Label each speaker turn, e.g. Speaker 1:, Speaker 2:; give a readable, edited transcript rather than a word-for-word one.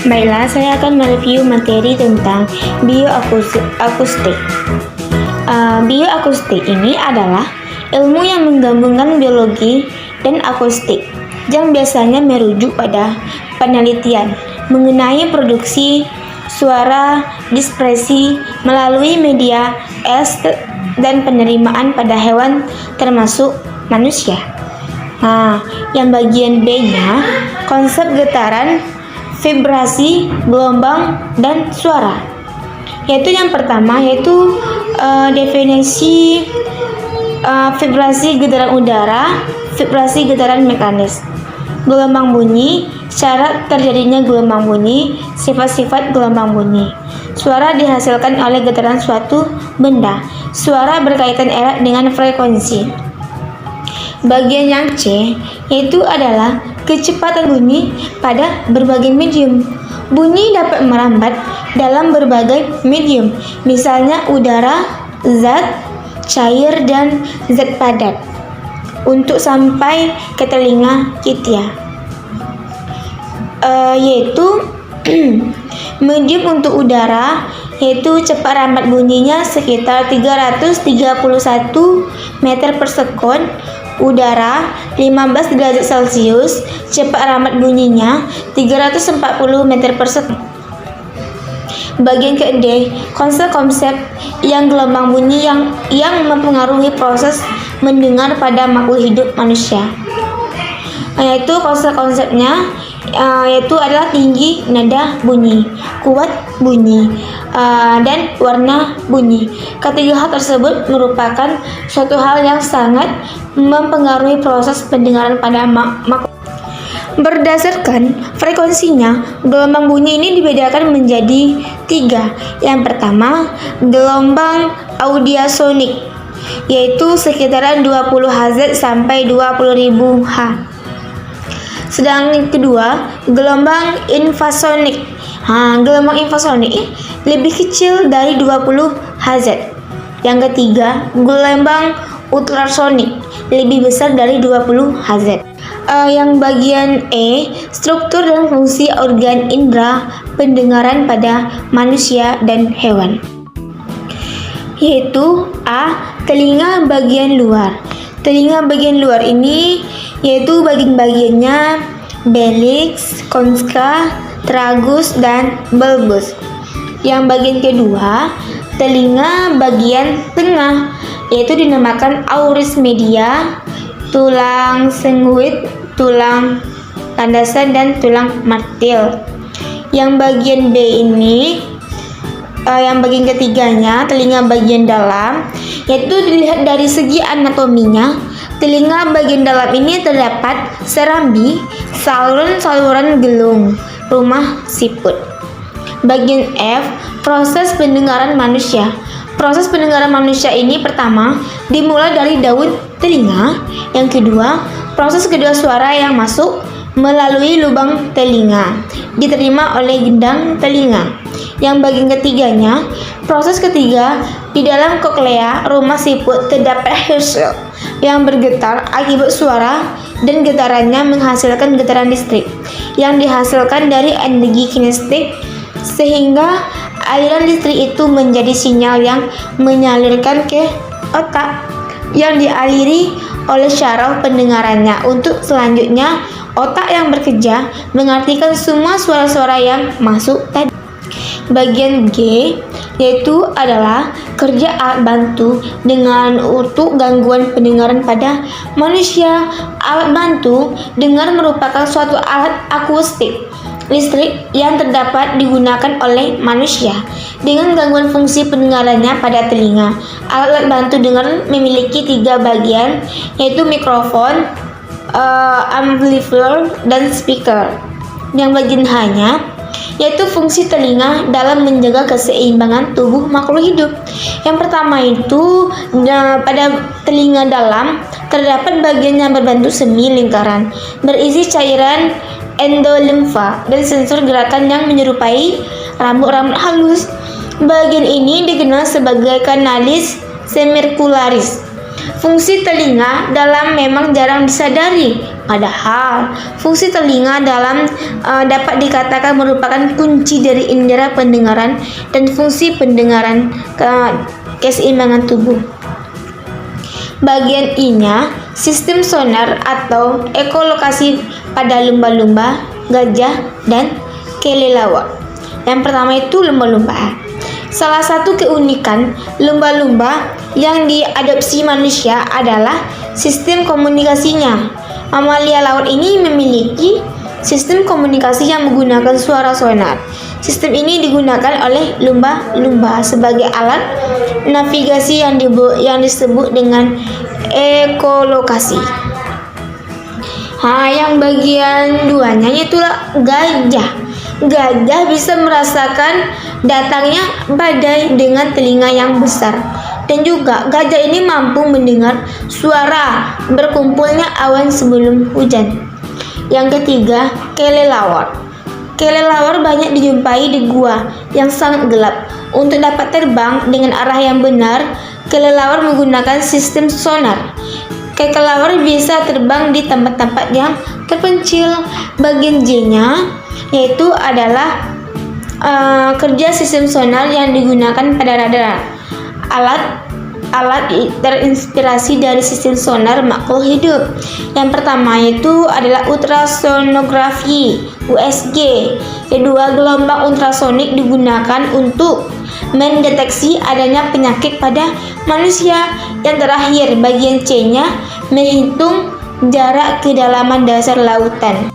Speaker 1: Baiklah, saya akan mereview materi tentang bioakustik. Bioakustik ini adalah ilmu yang menggabungkan biologi dan akustik yang biasanya merujuk pada penelitian mengenai produksi suara dispersi melalui media dan penerimaan pada hewan termasuk manusia. Yang bagian B-nya konsep getaran, vibrasi, gelombang, dan suara. Yaitu yang pertama yaitu definisi vibrasi getaran udara, vibrasi getaran mekanis. Gelombang bunyi, syarat terjadinya gelombang bunyi, sifat-sifat gelombang bunyi. Suara dihasilkan oleh getaran suatu benda. Suara berkaitan erat dengan frekuensi. Bagian yang C yaitu adalah kecepatan bunyi pada berbagai medium. Bunyi dapat merambat dalam berbagai medium, misalnya udara, zat cair, dan zat padat, untuk sampai ke telinga kita. Yaitu medium untuk udara, yaitu cepat rambat bunyinya sekitar 331 meter per sekund. Udara 15 derajat Celcius, cepat rambat bunyinya 340 meter per sekund. Bagian ke D, konsep-konsep yang gelombang bunyi yang mempengaruhi proses mendengar pada makhluk hidup manusia. Yaitu konsep-konsepnya yaitu adalah tinggi nada bunyi, kuat bunyi, dan warna bunyi. Ketiga hal tersebut merupakan suatu hal yang sangat mempengaruhi proses pendengaran pada makhluk. Berdasarkan frekuensinya, gelombang bunyi ini dibedakan menjadi 3. Yang pertama, gelombang audiosonik, yaitu sekitaran 20 Hz sampai 20.000 Hz. Sedang yang kedua, gelombang infrasonik. Gelombang infrasonik lebih kecil dari 20 Hz. Yang ketiga, gelombang ultrasonik lebih besar dari 20 Hz. Yang bagian E, struktur dan fungsi organ indera pendengaran pada manusia dan hewan. Yaitu A, telinga bagian luar. Telinga bagian luar ini yaitu bagian-bagiannya belix, concha, tragus, dan bulbus. Yang bagian kedua, telinga bagian tengah, yaitu dinamakan auris media, tulang senguit, tulang landasan, dan tulang martil. Yang bagian B ini yang bagian ketiganya, telinga bagian dalam, yaitu dilihat dari segi anatominya. Telinga bagian dalam ini terdapat serambi, saluran-saluran gelung, rumah siput. Bagian F, proses pendengaran manusia. Proses pendengaran manusia ini pertama dimulai dari daun telinga. Yang kedua, proses kedua suara yang masuk melalui lubang telinga diterima oleh gendang telinga. Yang bagian ketiganya, proses ketiga, di dalam koklea rumah siput terdapat hair cell yang bergetar akibat suara, dan getarannya menghasilkan getaran listrik yang dihasilkan dari energi kinetik, sehingga aliran listrik itu menjadi sinyal yang menyalurkan ke otak yang dialiri oleh syaraf pendengarannya. Untuk selanjutnya, otak yang bekerja mengartikan semua suara-suara yang masuk tadi. Bagian G yaitu adalah kerja alat bantu dengan untuk gangguan pendengaran pada manusia. Alat bantu dengar merupakan suatu alat akustik listrik yang terdapat digunakan oleh manusia dengan gangguan fungsi pendengarannya pada telinga. Alat bantu dengar memiliki 3 bagian, yaitu mikrofon, amplifier, dan speaker. Yang bagian H-nya yaitu fungsi telinga dalam menjaga keseimbangan tubuh makhluk hidup. Yang pertama itu, pada telinga dalam terdapat bagian yang berbentuk semi lingkaran, berisi cairan endolimfa dan sensor gerakan yang menyerupai rambut-rambut halus. Bagian ini dikenal sebagai kanalis semicircularis. Fungsi telinga dalam memang jarang disadari, padahal fungsi telinga dalam dapat dikatakan merupakan kunci dari indera pendengaran dan fungsi pendengaran keseimbangan tubuh. Bagian I-nya, sistem sonar atau ekolokasi pada lumba-lumba, gajah, dan kelelawar. Yang pertama itu lumba-lumba. Salah satu keunikan lumba-lumba yang diadopsi manusia adalah sistem komunikasinya. Mamalia laut ini memiliki sistem komunikasi yang menggunakan suara sonar. Sistem ini digunakan oleh lumba-lumba sebagai alat navigasi yang disebut dengan ekolokasi. Yang bagian duanya yaitu gajah. Gajah bisa merasakan datangnya badai dengan telinga yang besar, dan juga gajah ini mampu mendengar suara berkumpulnya awan sebelum hujan. Yang ketiga, kelelawar. Kelelawar banyak dijumpai di gua yang sangat gelap. Untuk dapat terbang dengan arah yang benar, kelelawar menggunakan sistem sonar. Kelelawar bisa terbang di tempat-tempat yang terpencil. Bagian J-nya yaitu adalah kerja sistem sonar yang digunakan pada radar. Alat terinspirasi dari sistem sonar makhluk hidup. Yang pertama itu adalah ultrasonografi (USG). Kedua, gelombang ultrasonik digunakan untuk mendeteksi adanya penyakit pada manusia. Yang terakhir, bagian C-nya menghitung jarak kedalaman dasar lautan.